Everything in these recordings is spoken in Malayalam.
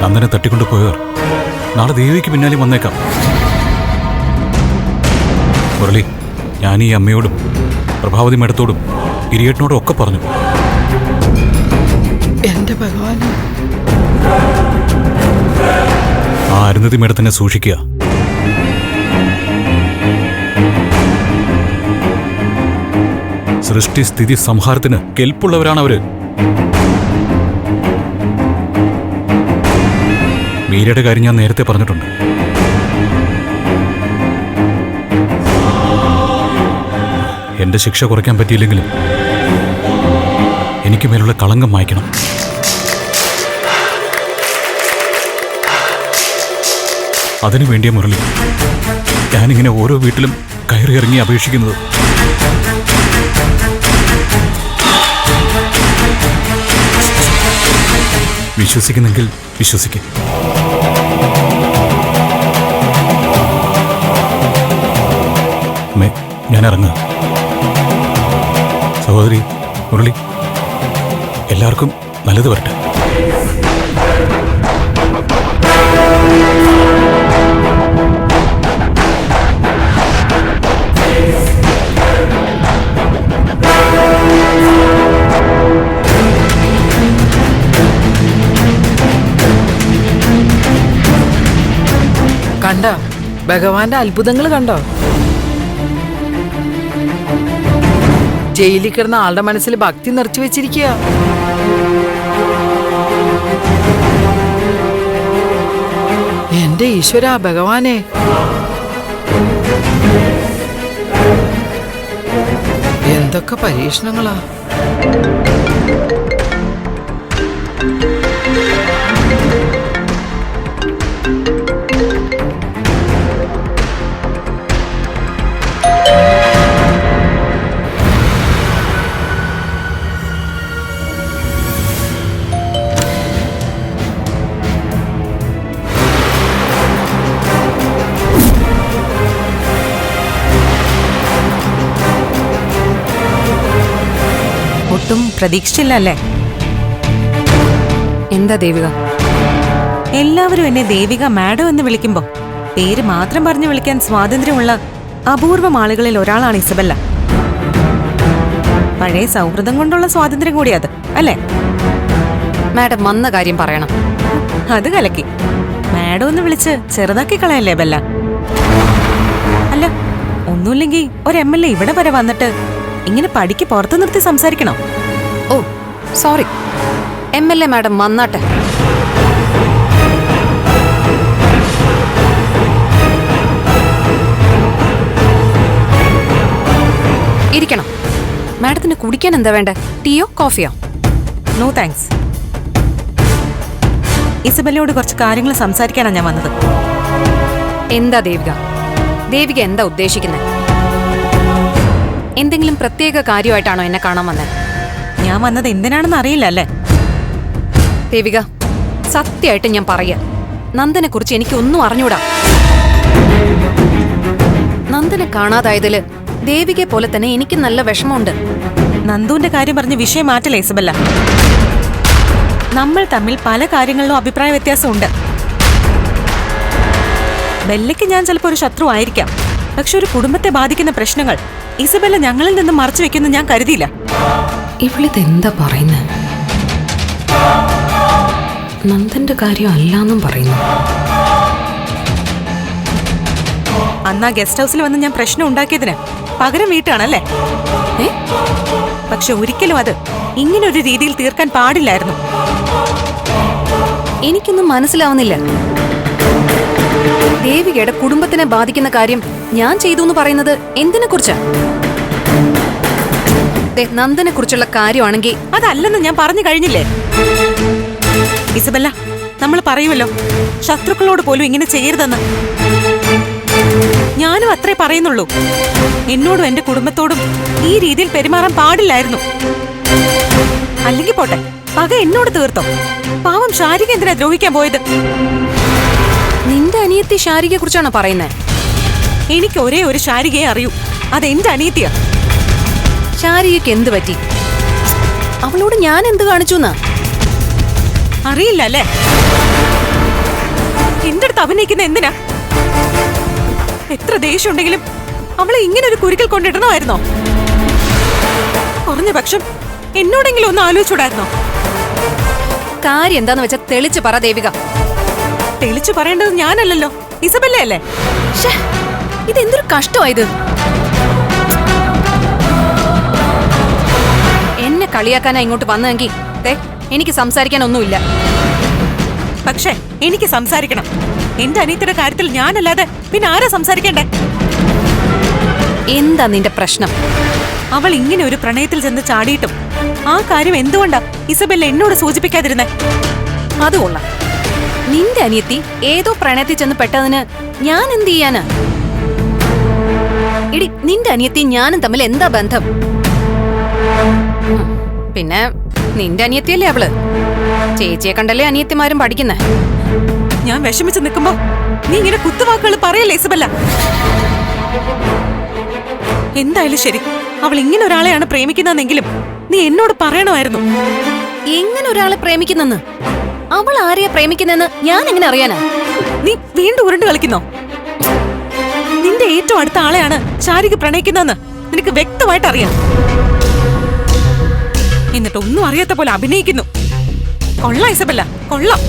നന്ദനെ തട്ടിക്കൊണ്ടു പോയവർ നാളെ ദേവിക്ക് പിന്നാലെ വന്നേക്കാം. മുരളി, ഞാൻ ഈ അമ്മയോടും പ്രഭാവതി മേഡത്തോടും ഗിരിയേട്ടനോടും ഒക്കെ പറഞ്ഞു. എന്റെ ഭഗവാനെ, ആ അരുന്ധതി മേഡത്തിനെ സൂക്ഷിക്കുക. സൃഷ്ടി സ്ഥിതി സംഹാരത്തിന് കെൽപ്പുള്ളവരാണ് അവര്. മീരയുടെ കാര്യം ഞാൻ നേരത്തെ പറഞ്ഞിട്ടുണ്ട്. എന്റെ ശിക്ഷ കുറയ്ക്കാൻ പറ്റിയില്ലെങ്കിലും എനിക്ക് മേലുള്ള കളങ്കം മായ്ക്കണം. അതിനു വേണ്ടിയ മുരളി ഞാനിങ്ങനെ ഓരോ വീട്ടിലും കയറി ഇറങ്ങി അപേക്ഷിക്കുന്നത്. വിശ്വസിക്കുന്നെങ്കിൽ വിശ്വസിക്കും. ഞാൻ ഇറങ്ങുക. സഹോദരി മുരളി, എല്ലാവർക്കും നല്ലത് വരട്ടെ. കണ്ടോ ഭഗവാന്റെ അത്ഭുതങ്ങൾ? കണ്ടോ ജയിലിൽ കിടന്ന ആളുടെ മനസ്സിൽ ഭക്തി നിറച്ചു വെച്ചിരിക്കുക. എന്റെ ഈശ്വര ഭഗവാനെ, എന്തൊക്കെ പരീക്ഷണങ്ങളാ! ഒട്ടും പ്രതീക്ഷിച്ചില്ലല്ലേ? എന്താ ദേവിക? എല്ലാവരും എന്നെ ദേവിക മാഡം എന്ന് വിളിക്കുമ്പോ പേര് മാത്രം പറഞ്ഞു വിളിക്കാൻ സ്വാതന്ത്ര്യമുള്ള അപൂർവം ആളുകളിൽ ഒരാളാണ് ഇസബെല്ല. പഴയ സൗഹൃദം കൊണ്ടുള്ള സ്വാതന്ത്ര്യം കൂടി അത്, അല്ലേ? മാഡം വന്ന കാര്യം പറയണം. അത് കലക്കി. മാഡം ഒന്ന് വിളിച്ച് ചെറുതാക്കി കളയല്ലേ ബെല്ല? അല്ല, ഒന്നുമില്ലെങ്കിൽ ഒരു MLA ഇവിടെ വരെ വന്നിട്ട് ഇങ്ങനെ പടിക്ക് പുറത്തു നിർത്തി സംസാരിക്കണോ? ഓ സോറി, MLA മാഡം വന്നാട്ടെ. ഇരിക്കണം. മാഡത്തിന് കുടിക്കാൻ എന്താ വേണ്ടേ? ടീയോ കോഫിയോ? No thanks. ഇസബെല്ലയോട് കുറച്ച് കാര്യങ്ങൾ സംസാരിക്കാനാണ് ഞാൻ വന്നത്. എന്താ ദേവിക? ദേവിക എന്താ ഉദ്ദേശിക്കുന്നത്? എന്തെങ്കിലും പ്രത്യേക കാര്യമായിട്ടാണോ എന്നെ കാണാൻ വന്നത്? ഞാൻ വന്നത് എന്തിനാണെന്ന് അറിയില്ല അല്ലേ? ദേവിക, സത്യമായിട്ട് ഞാൻ പറയാ, നന്ദനെ കുറിച്ച് എനിക്ക് ഒന്നും അറിഞ്ഞൂടാ. നന്ദനെ കാണാതായതില് ദേവികയെ പോലെ തന്നെ എനിക്ക് നല്ല വിഷമമുണ്ട്. നന്ദുവിന്റെ കാര്യം പറഞ്ഞ് വിഷയം മാറ്റില്ല ഇസബെല്ല. നമ്മൾ തമ്മിൽ പല കാര്യങ്ങളിലും അഭിപ്രായ വ്യത്യാസമുണ്ട്. ബെല്ലയ്ക്ക് ഞാൻ ചിലപ്പോൾ ഒരു ശത്രു ആയിരിക്കാം, പക്ഷെ ഒരു കുടുംബത്തെ ബാധിക്കുന്ന പ്രശ്നങ്ങൾ ഇസബെല്ല ഞങ്ങളിൽ നിന്ന് മറച്ചു വെക്കുന്ന ഞാൻ കരുതിയില്ല. ഇവളിതെന്താ പറയുന്നത്? നന്ദന്റെ കാര്യം അല്ലാന്നും പറയുന്നു. അന്ന് ആ ഗസ്റ്റ് ഹൗസിൽ വന്ന് ഞാൻ പ്രശ്നം ഉണ്ടാക്കിയതിന് പകരം വീട്ടാണല്ലേ? പക്ഷെ ഒരിക്കലും അത് ഇങ്ങനൊരു രീതിയിൽ തീർക്കാൻ പാടില്ലായിരുന്നു. എനിക്കൊന്നും മനസ്സിലാവുന്നില്ല. ദേവികയുടെ കുടുംബത്തിനെ ബാധിക്കുന്ന കാര്യം ഞാൻ ചെയ്തു എന്ന് പറയുന്നത് എന്തിനെ കുറിച്ചാ? നന്ദനെ കുറിച്ചുള്ള കാര്യമാണെങ്കിൽ അതല്ലെന്ന് ഞാൻ പറഞ്ഞു കഴിഞ്ഞില്ലേ ഇസബെല്ല? നമ്മൾ പറയുമല്ലോ ശത്രുക്കളോട് പോലും ഇങ്ങനെ ചെയ്യരുതെന്ന്. ഞാനും അത്രേ പറയുന്നുള്ളൂ. എന്നോടും എന്റെ കുടുംബത്തോടും ഈ രീതിയിൽ പെരുമാറാൻ പാടില്ലായിരുന്നു. അല്ലെങ്കിൽ പോട്ടെ, പക എന്നോട് തീർത്തോ? പാവം ശാരിക എന്തിനാ ദ്രോഹിക്കാൻ പോയത്? നിന്റെ അനിയത്തി ശാരികയെ കുറിച്ചാണോ പറയുന്നത്? എനിക്ക് ഒരേ ഒരു ശാരികയെ അറിയൂ, അതെന്റെ അനിയത്തിയാ. ശാരികയ്ക്ക് എന്ത് പറ്റി? അവളോട് ഞാൻ എന്ത് കാണിച്ചു എന്നാ? അറിയില്ല അല്ലേ? അഭിനയിക്കുന്ന എന്തിനാ? എത്ര ദേഷ്യം ഉണ്ടെങ്കിലും അവളെ ഇങ്ങനെ ഒരു കുരുക്കിൽ കൊണ്ടിടണമായിരുന്നോ? കുറഞ്ഞ പക്ഷം എന്നോടെങ്കിലും ഒന്ന് ആലോചിച്ചൂടായിരുന്നോ? കാര്യം എന്താന്ന് വെച്ചാ തെളിച്ചു പറ ദേവിക. തെളിച്ചു പറയേണ്ടത് ഞാനല്ലല്ലോ, ഇസബെല്ല അല്ലേ? ഇതെന്തൊരു കഷ്ടമായത്. എന്നെ കളിയാക്കാനാ ഇങ്ങോട്ട് വന്നതെങ്കിൽ എനിക്ക് സംസാരിക്കാനൊന്നുമില്ല. പക്ഷേ എനിക്ക് സംസാരിക്കണം. എന്റെ അനിയത്തിയുടെ കാര്യത്തിൽ ഞാനല്ലാതെ പിന്നെ ആരാ സംസാരിക്കണ്ടേ? എന്താ നിന്റെ പ്രശ്നം? അവൾ ഇങ്ങനെ ഒരു പ്രണയത്തിൽ ചെന്ന് ചാടിയിട്ടും ആ കാര്യം എന്തുകൊണ്ടാ ഇസബെല്ല എന്നോട് സൂചിപ്പിക്കാതിരുന്നേ? അത് കൊള്ളാം. നിന്റെ അനിയത്തി ഏതോ പ്രണയത്തിൽ ചെന്ന് പെട്ടതിന് ഞാൻ എന്ത് ചെയ്യാനാ? എടി, നിന്റെ അനിയത്തി ഞാനും തമ്മിൽ എന്താ ബന്ധം? പിന്നെ നിന്റെ അനിയത്തിയല്ലേ അവള്? ചേച്ചിയെ കണ്ടല്ലേ അനിയത്തിമാരും പഠിക്കുന്നേ. ഞാൻ വിഷമിച്ച് നിൽക്കുമ്പോ നീ ഇങ്ങനെ കുത്തുവാക്കുകൾ പറയല്ലേ ഇസബെല്ല? എന്തായാലും ശരി, അവൾ ഇങ്ങനെ ഒരാളെയാണ് പ്രേമിക്കുന്നതെങ്കിലും നീ എന്നോട് പറയണമായിരുന്നു. എങ്ങനെ ഒരാളെ പ്രേമിക്കുന്നെന്ന്? അവൾ ആരെയാ പ്രേമിക്കുന്നെന്ന് ഞാൻ എങ്ങനെ അറിയാനാ? നീ വീണ്ടും ഉരുണ്ട് കളിക്കുന്നോ? നിന്റെ ഏറ്റവും അടുത്ത ആളെയാണ് ശാരിക പ്രണയിക്കുന്നതെന്ന് നിനക്ക് വ്യക്തമായിട്ട് അറിയാം. എന്നിട്ട് ഒന്നും അറിയാത്ത പോലെ അഭിനയിക്കുന്നു. കൊള്ളാം ഇസബെല്ല, കൊള്ളാം.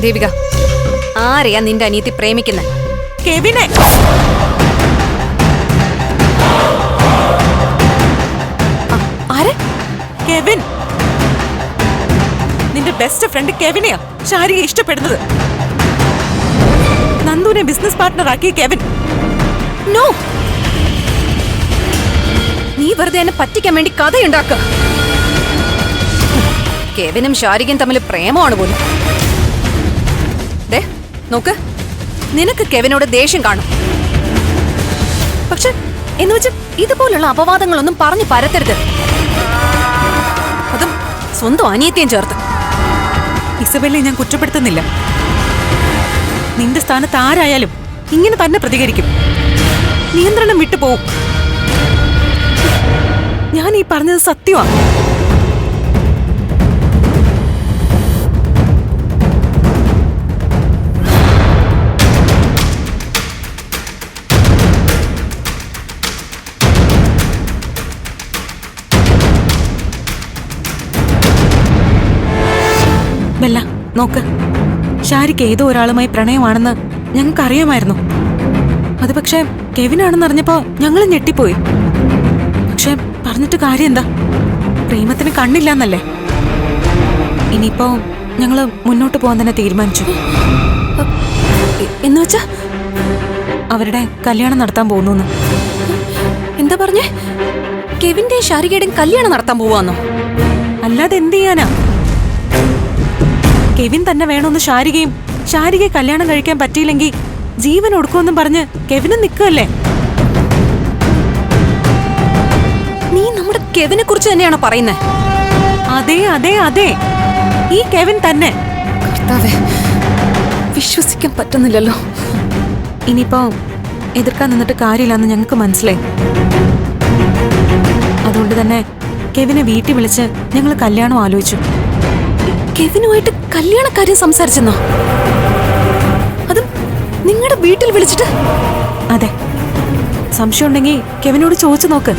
ദേവിക, ആരെയാ നിന്റെ അനിയത്തി പ്രേമിക്കുന്നെ? കെവിനെ. ആരെ? കെവിൻ. നിന്റെ ബെസ്റ്റ് ഫ്രണ്ട് കെവിനെയാ ശാരിക ഇഷ്ടപ്പെടുന്നത്. നന്ദുവിനെ ബിസിനസ് പാർട്ട്ണർ ആക്കിയ കെവിൻ. നോ, നീ വെറുതെ എന്നെ പറ്റിക്കാൻ വേണ്ടി കഥയുണ്ടാക്ക. കെവിനും ശാരികയും തമ്മിൽ പ്രേമമാണ് പോലും. ദേ നോക്ക്, നിനക്ക് കെവിനോട് ദേഷ്യം കാണും. പക്ഷെ എന്ന് വെച്ച് ഇതുപോലുള്ള അപവാദങ്ങളൊന്നും പറഞ്ഞു പരത്തരുത്. അതും സ്വന്തം അനിയത്തെയും ചേർത്ത്. ഇസബെല്ലെ ഞാൻ കുറ്റപ്പെടുത്തുന്നില്ല. നിന്റെ സ്ഥാനത്ത് ആരായാലും ഇങ്ങനെ തന്നെ പ്രതികരിക്കും. നിയന്ത്രണം വിട്ടുപോകും. ഞാൻ ഈ പറഞ്ഞത് സത്യമാണ്. ബെല്ല, നോക്ക്, ഷാരിക്ക് ഏതോ ഒരാളുമായി പ്രണയമാണെന്ന് ഞങ്ങൾക്ക് അറിയാമായിരുന്നു. അത് പക്ഷേ കെവിനാണെന്ന് അറിഞ്ഞപ്പോ ഞങ്ങൾ ഞെട്ടിപ്പോയി. പക്ഷെ പറഞ്ഞിട്ട് കാര്യം എന്താ? പ്രേമത്തിന് കണ്ണില്ലാന്നല്ലേ? ഇനിയിപ്പോ ഞങ്ങള് മുന്നോട്ട് പോകാൻ തന്നെ തീരുമാനിച്ചു. എന്നുവെച്ചാ അവരുടെ കല്യാണം നടത്താൻ പോകുന്നു. എന്താ പറഞ്ഞേ? കെവിന്റെയും ശാരികയുടെയും കല്യാണം നടത്താൻ പോവാന്നോ? അല്ലാതെ എന്ത് ചെയ്യാനാ? കെവിൻ തന്നെ വേണമെന്ന് ശാരികയും, ശാരികയെ കല്യാണം കഴിക്കാൻ പറ്റിയില്ലെങ്കിൽ ജീവൻ ഒടുക്കുമെന്നും പറഞ്ഞ് കെവിനും നിൽക്കുകയല്ലേ? നീ നമ്മുടെ കെവിനെ കുറിച്ച് തന്നെയാണോ പറയുന്നത്? അതെ അതെ അതെ, ഈ കെവിൻ തന്നെ. കർത്താവേ, വിശ്വസിക്കാൻ പറ്റുന്നില്ലല്ലോ. ഇനിയിപ്പോ എതിർക്കാൻ നിന്നിട്ട് കാര്യമില്ലെന്ന് ഞങ്ങൾക്ക് മനസ്സിലായി. അതുകൊണ്ട് തന്നെ കെവിനെ വീട്ടിൽ വിളിച്ച് ഞങ്ങൾ കല്യാണം ആലോചിച്ചു. കെവിനുമായിട്ട് കല്യാണക്കാര്യം സംസാരിച്ചെന്നോ? അതും നിങ്ങളുടെ വീട്ടിൽ വിളിച്ചിട്ട്? അതെ. സംശയം ഉണ്ടെങ്കിൽ കെവിനോട് ചോദിച്ചു നോക്ക്.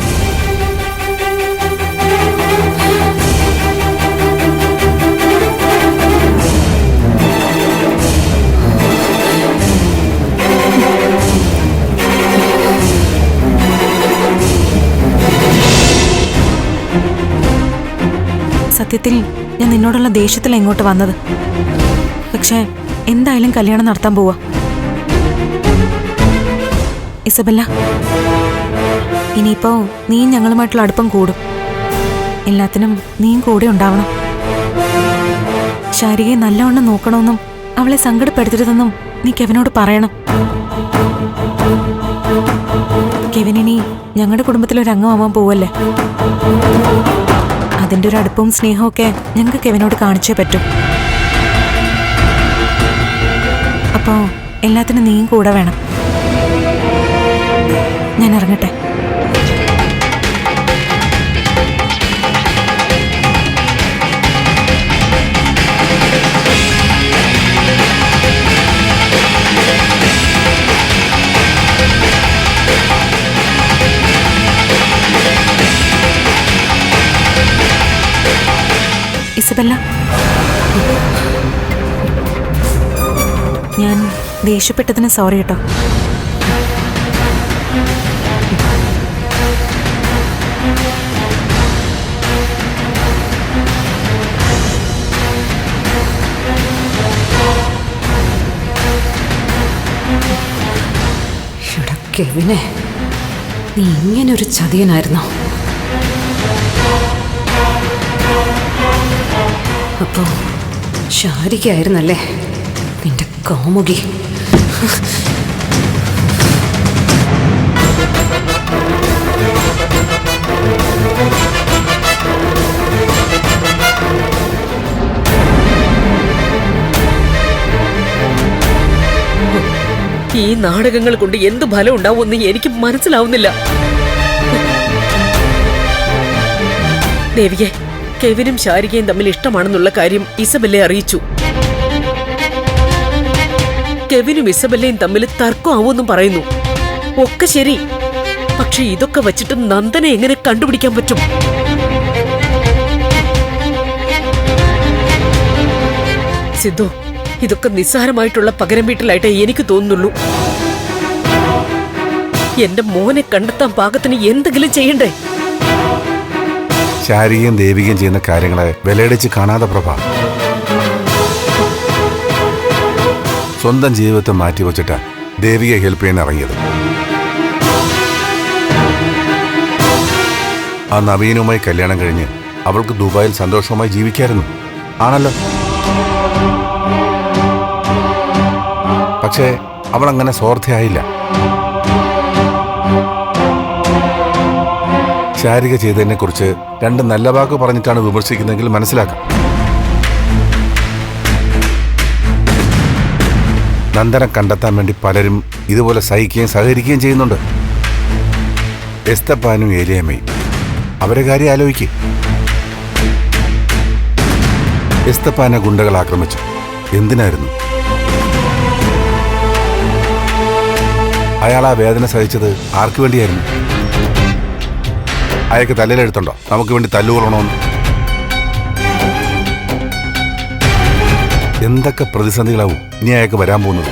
സത്യത്തിൽ ഞാൻ നിന്നോടുള്ള ദേഷ്യത്തിൽ ഇങ്ങോട്ട് വന്നത്. പക്ഷേ എന്തായാലും കല്യാണം നടത്താൻ പോവാ. ഇസബെല്ല, ഇനിയിപ്പോ നീ ഞങ്ങളുമായിട്ടുള്ള അടുപ്പം കൂടും. എല്ലാത്തിനും നീയും കൂടെ ഉണ്ടാവണം. ശാരികയെ നല്ലവണ്ണം നോക്കണമെന്നും അവളെ സങ്കടപ്പെടുത്തരുതെന്നും നീ കെവിനോട് പറയണം. കെവിനിനി ഞങ്ങളുടെ കുടുംബത്തിലൊരു അംഗമാവാൻ പോവല്ലേ? അതിന്റെ ഒരു അടുപ്പവും സ്നേഹവും ഒക്കെ ഞങ്ങൾക്ക് കെവിനോട് കാണിച്ചേ പറ്റൂ. അപ്പോ എല്ലാത്തിനും നീയും കൂടെ വേണം. ഞാൻ ഇറങ്ങട്ടെ. പറഞ്ഞതല്ല. ഞാൻ ദേഷ്യപ്പെട്ടതിന് സോറി കേട്ടോ. കെവിനെ, നീ ഇങ്ങനൊരു ചതിയനായിരുന്നോ? അപ്പോ ശാരികയായിരുന്നല്ലേ നിന്റെ കാമുകി? ഈ നാടകങ്ങൾ കൊണ്ട് എന്ത് ഫലം ഉണ്ടാവുമെന്ന് എനിക്ക് മനസ്സിലാവുന്നില്ല. ദേവികെ, കെവിനും ശാരികയും തമ്മിൽ ഇഷ്ടമാണെന്നുള്ള കാര്യം ഇസബെല്ലെ അറിയിച്ചു. കെവിനും ഇസബെല്ലയും തമ്മിൽ തർക്കമാവുമെന്നും പറയുന്നു. ഒക്കെ ശരി, പക്ഷെ ഇതൊക്കെ വച്ചിട്ട് നന്ദനെ എങ്ങനെ കണ്ടുപിടിക്കാൻ പറ്റും? സിദ്ധു, ഇതൊക്കെ നിസ്സാരമായിട്ടുള്ള പകരം വീട്ടിലായിട്ടേ എനിക്ക് തോന്നുന്നുള്ളൂ. എന്റെ മോനെ കണ്ടെത്താൻ പാകത്തിന് എന്തെങ്കിലും ചെയ്യണ്ടേ? ശാരികയും ദേവികയും ചെയ്യുന്ന കാര്യങ്ങളെ വിലയിടിച്ച് കാണാതെ പ്രഭ. സ്വന്തം ജീവിതത്തെ മാറ്റിവെച്ചിട്ടാ ദേവികയെ ഹെൽപ്പ് ചെയ്യാൻ ഇറങ്ങിയത്. ആ നവീനുമായി കല്യാണം കഴിഞ്ഞ് അവൾക്ക് ദുബായിൽ സന്തോഷമായി ജീവിക്കായിരുന്നു. ആണല്ലോ. പക്ഷേ അവൾ അങ്ങനെ സ്വാർത്ഥയായില്ല. ശാരിക ചെയ്തതിനെ കുറിച്ച് രണ്ട് നല്ല വാക്ക് പറഞ്ഞിട്ടാണ് വിമർശിക്കുന്നതെങ്കിൽ മനസ്സിലാക്കാം. നന്ദനെ കണ്ടെത്താൻ വേണ്ടി പലരും ഇതുപോലെ സഹിക്കുകയും സഹകരിക്കുകയും ചെയ്യുന്നുണ്ട്. എസ്തപ്പാനും ഏലിയമ്മയും അവരെ കാര്യം ആലോചിക്കും. എസ്തപ്പാനെ ഗുണ്ടകൾ ആക്രമിച്ചു. എന്തിനായിരുന്നു? അയാൾ ആ വേദന സഹിച്ചത് ആർക്കു വേണ്ടിയായിരുന്നു? അയാൾക്ക് തലയിലെടുത്തുണ്ടോ നമുക്ക് വേണ്ടി തല്ലുകൊള്ളണമെന്ന്? എന്തൊക്കെ പ്രതിസന്ധികളാവും ഇനി അയാൾക്ക് വരാൻ പോകുന്നത്?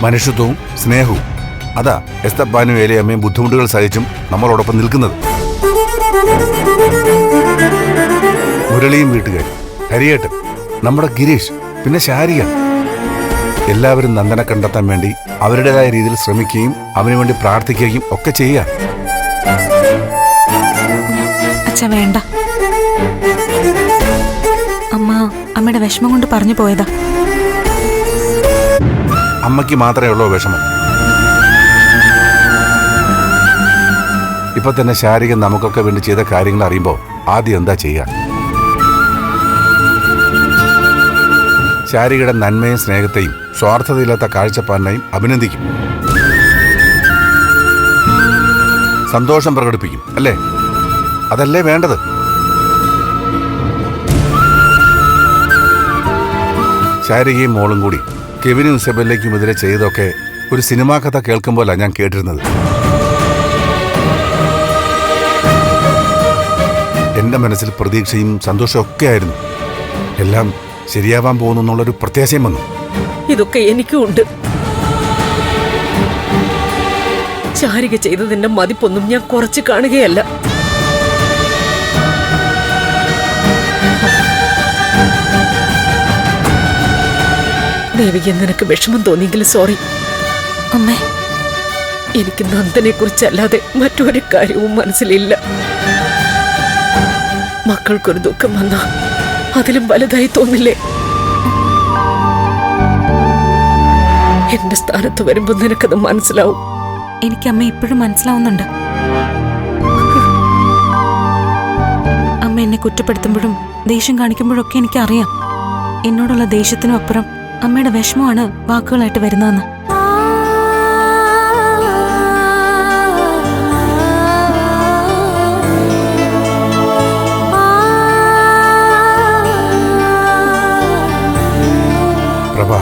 മനുഷ്യത്വവും സ്നേഹവും, അതാ എസ്തപ്പാനും ഏലിയമ്മയും ബുദ്ധിമുട്ടുകൾ സഹിച്ചും നമ്മളോടൊപ്പം നിൽക്കുന്നത്. മുരളിയും വീട്ടുകാരും, ഹരിയേട്ടൻ, നമ്മുടെ ഗിരീഷ്, പിന്നെ ശാരിക, എല്ലാവരും നന്ദനെ കണ്ടെത്താൻ വേണ്ടി അവരുടേതായ രീതിയിൽ ശ്രമിക്കുകയും അവന് വേണ്ടി പ്രാർത്ഥിക്കുകയും ഒക്കെ ചെയ്യുക. അച്ഛാ വേണ്ട. അമ്മയുടെ വിഷമം കൊണ്ട് പറഞ്ഞു പോയതാ. അമ്മയ്ക്ക് മാത്രമേ ഉള്ളൂ വിഷമം. ഇപ്പൊ തന്നെ ശാരിക നമുക്കൊക്കെ വേണ്ടി ചെയ്ത കാര്യങ്ങൾ അറിയുമ്പോൾ ആദ്യം എന്താ ചെയ്യുക? ശാരികയുടെ നന്മയും സ്നേഹത്തെയും സ്വാർത്ഥതയില്ലാത്ത കാഴ്ചപ്പാടിനെയും അഭിനന്ദിക്കും, സന്തോഷം പ്രകടിപ്പിക്കും. അല്ലേ? അതല്ലേ വേണ്ടത്? ശാരികയും മോളും കൂടി കെവിനും ഇസബെല്ലയ്ക്കുമെതിരെ ചെയ്തൊക്കെ ഒരു സിനിമാ കഥ കേൾക്കുമ്പോഴാണ് ഞാൻ കേട്ടിരുന്നത്. എന്റെ മനസ്സിൽ പ്രതീക്ഷയും സന്തോഷവും ഒക്കെ ആയിരുന്നു. എല്ലാം ശരിയാവാൻ പോകുന്നു എന്നുള്ളൊരു പ്രത്യാശയും വന്നു. ഇതൊക്കെ എനിക്കും ഉണ്ട്. ശാരിക ചെയ്തതിന്റെ മതിപ്പൊന്നും ഞാൻ കുറച്ച് കാണുകയല്ല. ദേവിക, നിനക്ക് വിഷമം തോന്നിയെങ്കിൽ സോറി. അമ്മേ, എനിക്ക് നന്ദനെ കുറിച്ചല്ലാതെ മറ്റൊരു കാര്യവും മനസ്സിലില്ല. മക്കൾക്കൊരു ദുഃഖം വന്നാ അതിലും വലുതായി തോന്നില്ലേ? എന്റെ സ്ഥാനത്ത് വരുമ്പോ നിനക്കത് മനസ്സിലാവും. എനിക്ക് അമ്മ ഇപ്പോഴും മനസ്സിലാവുന്നുണ്ട്. അമ്മ എന്നെ കുറ്റപ്പെടുത്തുമ്പോഴും ദേഷ്യം കാണിക്കുമ്പോഴൊക്കെ എനിക്കറിയാം എന്നോടുള്ള ദേഷ്യത്തിനും അപ്പുറം അമ്മയുടെ വിഷമമാണ് വാക്കുകളായിട്ട് വരുന്നതെന്ന്. പ്രഭ,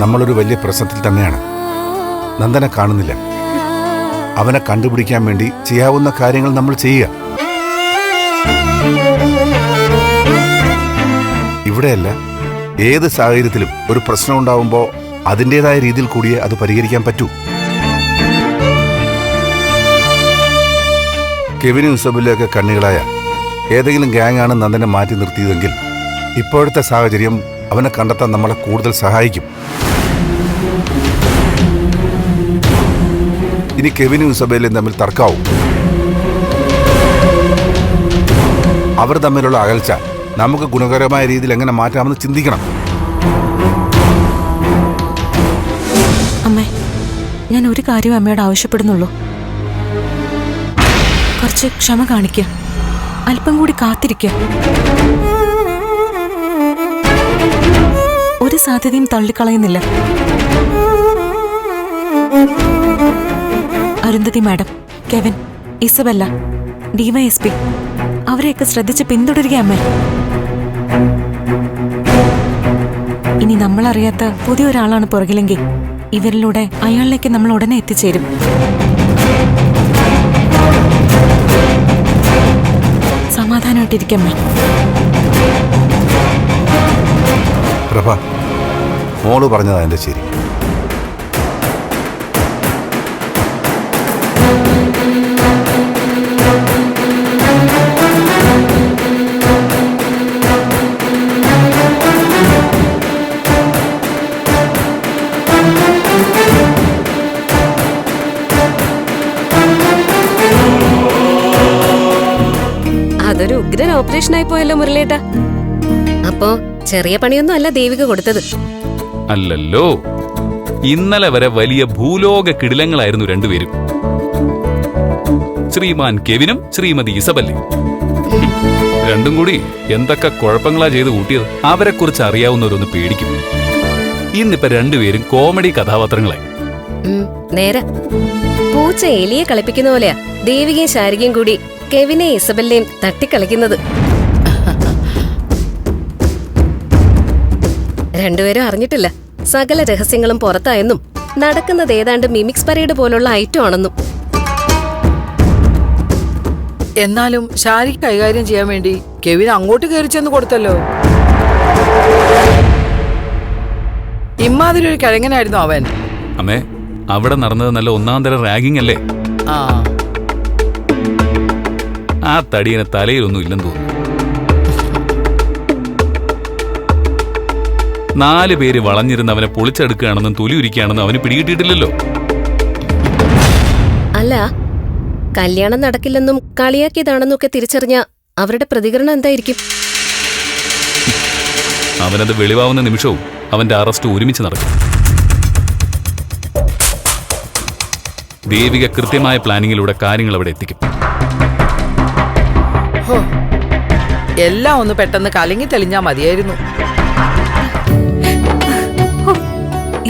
നമ്മളൊരു വലിയ പ്രശ്നത്തിൽ തന്നെയാണ്. നന്ദനെ കാണുന്നില്ല. അവനെ കണ്ടുപിടിക്കാൻ വേണ്ടി ചെയ്യാവുന്ന കാര്യങ്ങൾ നമ്മൾ ചെയ്യുക. ഇവിടെയല്ല, ഏത് സാഹചര്യത്തിലും ഒരു പ്രശ്നം ഉണ്ടാവുമ്പോൾ അതിൻ്റെതായ രീതിയിൽ കൂടിയേ അത് പരിഹരിക്കാൻ പറ്റൂ. കെവിനും ഇസബെല്ലയൊക്കെ കണ്ണികളായ ഏതെങ്കിലും ഗ്യാങ്ങാണ് നന്ദനെ മാറ്റി നിർത്തിയതെങ്കിൽ ഇപ്പോഴത്തെ സാഹചര്യം അവനെ കണ്ടെത്താൻ നമ്മളെ കൂടുതൽ സഹായിക്കും. ഇനി കെവിനും ഇസബെല്ലയും തമ്മിൽ തർക്കാവും. അവർ തമ്മിലുള്ള അകൽച്ച നമുക്ക് ഗുണകരമായ രീതിയിൽ എങ്ങനെ മാറ്റാമെന്ന് ചിന്തിക്കണം. അമ്മേ, ഞാൻ ഒരു കാര്യം അമ്മയോട് ആവശ്യപ്പെടുന്നുള്ളൂ. കുറച്ച് ക്ഷമ കാണിക്കുക, അല്പം കൂടി കാത്തിരിക്കുക. ഒരു സാധ്യതയും തള്ളിക്കളയുന്നില്ല. Arundhati madam, Kevin, Isabella, DYSP അവരെയൊക്കെ ശ്രദ്ധിച്ച് പിന്തുടരുക അമ്മേ. ഇനി നമ്മളറിയാത്ത പുതിയൊരാളാണ് പുറകിലെങ്കിൽ ഇവരിലൂടെ അയാളിലേക്ക് നമ്മൾ ഉടനെ എത്തിച്ചേരും. സമാധാനമായിട്ടിരിക്കമ്മേ. പ്രഭ, മോള് പറഞ്ഞതാ എന്റെ ശരി. അതൊരു ഉഗ്രൻ ഓപ്പറേഷൻ ആയി പോയല്ലോ മുരളേട്ടാ. അപ്പോ ചെറിയ പണിയൊന്നും അല്ല ദേവിക കൊടുത്തത്. അല്ലല്ലോ, ഇന്നലെ വരെ വലിയ ഭൂലോക കിടിലങ്ങളായിരുന്നു രണ്ടുപേരും, ശ്രീമാൻ കെവിനും ശ്രീമതി ഇസബെല്ലയും. രണ്ടും കൂടി എന്തൊക്കെ കുഴപ്പങ്ങളാ ചെയ്ത് കൂട്ടിയത്. അവരെ കുറിച്ച് അറിയാവുന്നവരൊന്ന് പേടിക്കും. ഇന്നിപ്പോ രണ്ടുപേരും കോമഡി കഥാപാത്രങ്ങളായി. നേരെ പൂച്ച എലിയെ കളിപ്പിക്കുന്ന പോലെയാ ദേവികയും ശാരികയും കൂടി കെവിനെയും ഇസബെല്ലയും തട്ടിക്കളിക്കുന്നത്. രണ്ടുപേരും അറിഞ്ഞിട്ടില്ല സകല രഹസ്യങ്ങളും പുറത്തായെന്നും നടക്കുന്നത് ഏതാണ്ട് മിമിക്സ് പരേഡ് പോലുള്ള ഐറ്റം ആണെന്നും. എന്നാലും ശാരി കൈകാര്യം ചെയ്യാൻ വേണ്ടി കെവിൻ അങ്ങോട്ട് കയറി ചെന്ന് കൊടുത്തല്ലോ. ഇമ്മാതിരി ഒരു കിഴങ്ങനായിരുന്നു അവൻ. അമ്മേ, അവിടെ നടന്നത് നല്ല ഒന്നാം തരം റാഗിംഗ് അല്ലേ? ആ, ആ തടിയനെ തലയിലൊന്നും ഇല്ലെന്ന് തോന്നുന്നു. 4 പേര് വളഞ്ഞിരുന്ന് അവനെ പൊളിച്ചെടുക്കുകയാണെന്നും തൊലിയുരിക്കുകയാണെന്നും അവന് പിടികിട്ടിയിട്ടില്ലല്ലോ. അല്ല, കല്യാണം നടക്കില്ലെന്നും കളിയാക്കിയതാണെന്നൊക്കെ തിരിച്ചറിഞ്ഞ അവരുടെ പ്രതികരണം എന്തായിരിക്കും? അവനത് വെളിവാവുന്ന നിമിഷവും അവന്റെ അറസ്റ്റ് ഒരുമിച്ച് നടക്കും. ദേവിക കൃത്യമായ പ്ലാനിങ്ങിലൂടെ കാര്യങ്ങൾ അവിടെ എത്തിക്കും. എല്ലാം ഒന്ന് പെട്ടെന്ന് കലങ്ങി തെളിഞ്ഞാ മതിയായിരുന്നു.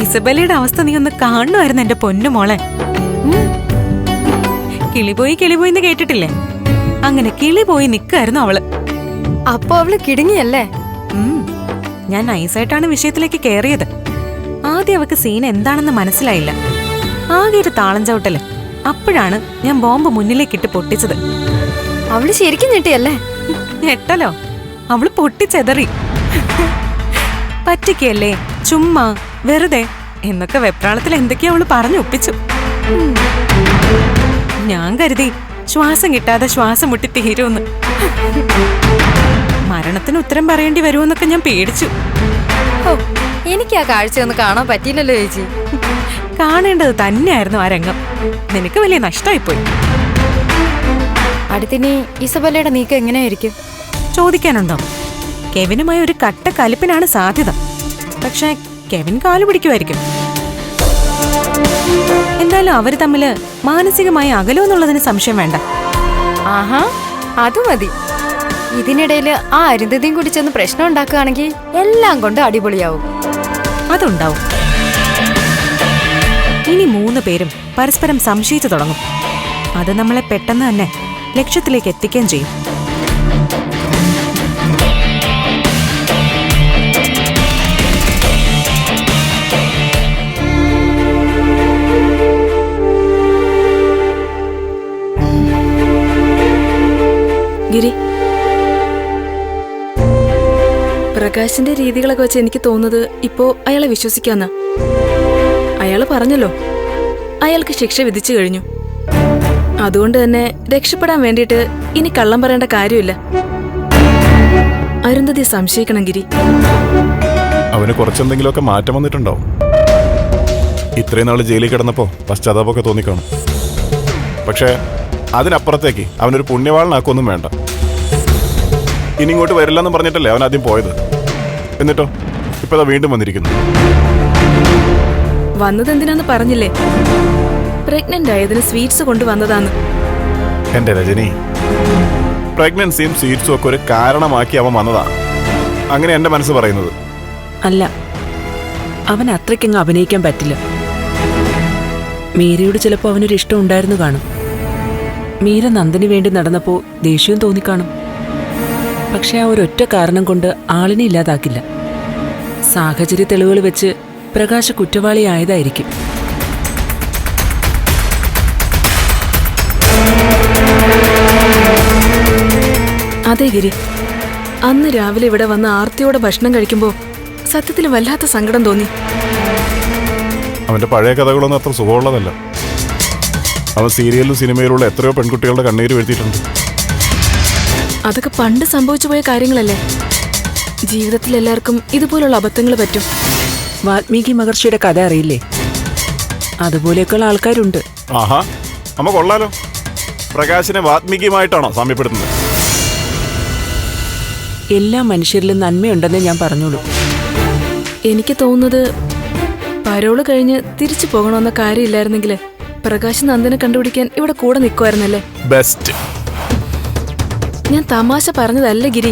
ഇസബെല്ലയുടെ അവസ്ഥ നീ ഒന്ന് കാണുമായിരുന്നു എന്റെ പൊന്നു മോളെ. കിളിപോയി കിളിപോയിന്ന് കേട്ടിട്ടില്ലേ? അങ്ങനെ കിളിപോയി നിക്കായിരുന്നു അവള്. അപ്പൊ അവള് കിടുങ്ങിയല്ലേ? ഞാൻ നൈസായിട്ടാണ് വിഷയത്തിലേക്ക് കയറിയത്. ആദ്യം അവക്ക് സീൻ എന്താണെന്ന് മനസ്സിലായില്ല. ആകെ ഒരു താളം ചവിട്ടല്. അപ്പോഴാണ് ഞാൻ ബോംബ് മുന്നിലേക്കിട്ട് പൊട്ടിച്ചത്. അവള് ശരിക്കും ഞെട്ടിയല്ലേ? ഞെട്ടലോ? അവള് പൊട്ടിച്ചെതറി. പറ്റിക്കല്ലേ, ചുമ്മാ, വെറുതെ എന്നൊക്കെ വെപ്രാളത്തിൽ എന്തൊക്കെയോ അവള് പറഞ്ഞു ഒപ്പിച്ചു. ഞാൻ കരുതി ശ്വാസം കിട്ടാതെ ശ്വാസം മുട്ടി തീരുമെന്ന്. മരണത്തിന് ഉത്തരം പറയേണ്ടി വരുമെന്നൊക്കെ ഞാൻ പേടിച്ചു. എനിക്ക് ആ കാഴ്ചയൊന്നും കാണാൻ പറ്റിയില്ലല്ലോ ചേച്ചി. കാണേണ്ടത് തന്നെയായിരുന്നു ആ രംഗം. നിനക്ക് വലിയ നഷ്ടമായിപ്പോയി. അടുത്തിനി ഇസബെല്ലയുടെ നീക്കം എങ്ങനെയായിരിക്കും? ചോദിക്കാനുണ്ടോ? കെവിനുമായി ഒരു കട്ട കലിപ്പിനാണ് സാധ്യത. പക്ഷേ കെവിൻ കാലു പിടിക്കുമായിരിക്കും. എന്തായാലും അവര് തമ്മില് മാനസികമായി അകലുമെന്നുള്ളതിന് സംശയം വേണ്ട. ആഹാ, അത് മതി. ഇതിനിടയില് ആ അരുന്ധതിയും കൂടി ചെന്ന് പ്രശ്നം ഉണ്ടാക്കുകയാണെങ്കിൽ എല്ലാം കൊണ്ട് അടിപൊളിയാവും. അതുണ്ടാവും. ഇനി 3 പേരും പരസ്പരം സംശയിച്ചു തുടങ്ങും. അത് നമ്മളെ പെട്ടെന്ന് തന്നെ ലക്ഷ്യത്തിലേക്ക് എത്തിക്കുകയും ചെയ്യും. ഗിരി, പ്രകാശിന്റെ രീതികളൊക്കെ വെച്ച് എനിക്ക് തോന്നുന്നത് ഇപ്പോ അയാളെ വിശ്വസിക്കാന്ന. അയാള് പറഞ്ഞല്ലോ അയാൾക്ക് ശിക്ഷ വിധിച്ചു കഴിഞ്ഞു. അതുകൊണ്ട് തന്നെ രക്ഷപ്പെടാൻ വേണ്ടിയിട്ട് ഇനി കള്ളം പറയേണ്ട കാര്യമില്ല. അരുന്ധതി സംശയിക്കണം ഗിരി. അവന് കുറച്ചെന്തെങ്കിലുമൊക്കെ മാറ്റം വന്നിട്ടുണ്ടാവും. ഇത്രയും നാൾ ജയിലിൽ കിടന്നപ്പോ പശ്ചാത്താപമൊക്കെ തോന്നിക്കാണും. പക്ഷേ അതിനപ്പുറത്തേക്ക് അവനൊരു പുണ്യവാളനാക്കൊന്നും വേണ്ട. ഇനി ഇങ്ങോട്ട് വരില്ലെന്ന് പറഞ്ഞിട്ടല്ലേ അവൻ ആദ്യം പോയത്. എന്നിട്ടോ ഇപ്പതാ വീണ്ടും വന്നിരിക്കുന്നു. വന്നത് എന്തിനാന്ന് പറഞ്ഞില്ലേ? പ്രഗ്നന്റ് ആയതിന് സ്വീറ്റ്സ് കൊണ്ടുവന്നതാന്ന്. എന്റെ രജനി, പ്രഗ്നൻസിയും സ്വീറ്റ്സും ഒക്കെ ഒരു കാരണമാക്കി അവൻ വന്നതാണ്. അങ്ങനെ എന്റെ മനസ്സ് പറയുന്നത്. അല്ല, അവൻ അത്രയ്ക്കങ്ങ് അഭിനയിക്കാൻ പറ്റില്ല. മീരയോട് ചിലപ്പോൾ അവനൊരു ഇഷ്ടം ഉണ്ടായിരുന്നു കാണും. മീര നന്ദന് വേണ്ടി നടന്നപ്പോൾ ദേഷ്യവും തോന്നിക്കാണും. പക്ഷെ ആ ഒരൊറ്റ കാരണം കൊണ്ട് ആളിനെ ഇല്ലാതാക്കില്ല. സാഹചര്യ തെളിവുകൾ വെച്ച് പ്രകാശ് കുറ്റവാളിയായതായിരിക്കും. അതെ ഗിരി, അന്ന് രാവിലെ ഇവിടെ വന്ന് ആർത്തിയോടെ ഭക്ഷണം കഴിക്കുമ്പോ സത്യത്തിൽ വല്ലാത്ത സങ്കടം തോന്നി. അവന്റെ പഴയ കഥകളൊന്നും അത്ര സുഖമുള്ളതല്ല. അവൻ സീരിയലിലും സിനിമയിലുള്ള എത്രയോ പെൺകുട്ടികളുടെ കണ്ണീര് വീഴ്ത്തിയിട്ടുണ്ട്. അതൊക്കെ പണ്ട് സംഭവിച്ചു പോയ കാര്യങ്ങളല്ലേ. ജീവിതത്തിൽ എല്ലാവർക്കും ഇതുപോലുള്ള അബദ്ധങ്ങൾ പറ്റും. വാൽമീകി മഹർഷിയുടെ കഥ അറിയില്ലേ? അതുപോലെയൊക്കെയുള്ള ആൾക്കാരുണ്ട്. ആഹാ, അമ്മ കൊള്ളാലോ. പ്രകാശിനെ വാത്മീകിയുമായിട്ടാണോ സാമ്യപ്പെടുത്തുന്നത്? എല്ലാ മനുഷ്യരിലും നന്മയുണ്ടെന്നേ ഞാൻ പറഞ്ഞോളൂ. എനിക്ക് തോന്നുന്നത് പരോള് കഴിഞ്ഞ് തിരിച്ചു പോകണമെന്ന കാര്യമില്ലായിരുന്നെങ്കിൽ പ്രകാശ് നന്ദനെ കണ്ടുപിടിക്കാൻ ഇവിടെ കൂടെ നിൽക്കുമായിരുന്നല്ലേ. ബെസ്റ്റ്. ഞാൻ തമാശ പറഞ്ഞതല്ല ഗിരി.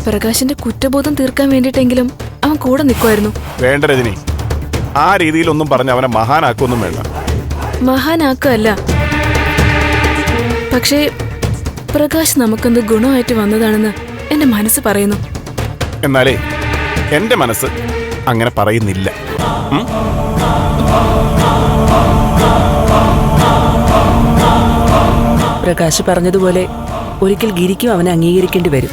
പ്രകാശിന്റെ കുറ്റബോധം തീർക്കാൻ വേണ്ടിയിട്ടെങ്കിലും അവൻ കൂടെ നിൽക്കുമായിരുന്നു. വേണ്ട രജനി, ആ രീതിയിലൊന്നും പറഞ്ഞ് അവനെ മഹാനാക്കൊന്നും വേണ്ട. മഹാനാക്കല്ല, പക്ഷേ പ്രകാശ് നമുക്കെന്ത് ഗുണമായിട്ട് വന്നതാണെന്ന് എന്റെ മനസ്സ് പറയുന്നു. എന്നാലേ എന്റെ മനസ്സ് അങ്ങനെ പറയുന്നില്ല. പ്രകാശ് പറഞ്ഞതുപോലെ ഒരിക്കൽ ഗിരിക്കും അവനെ അംഗീകരിക്കേണ്ടി വരും.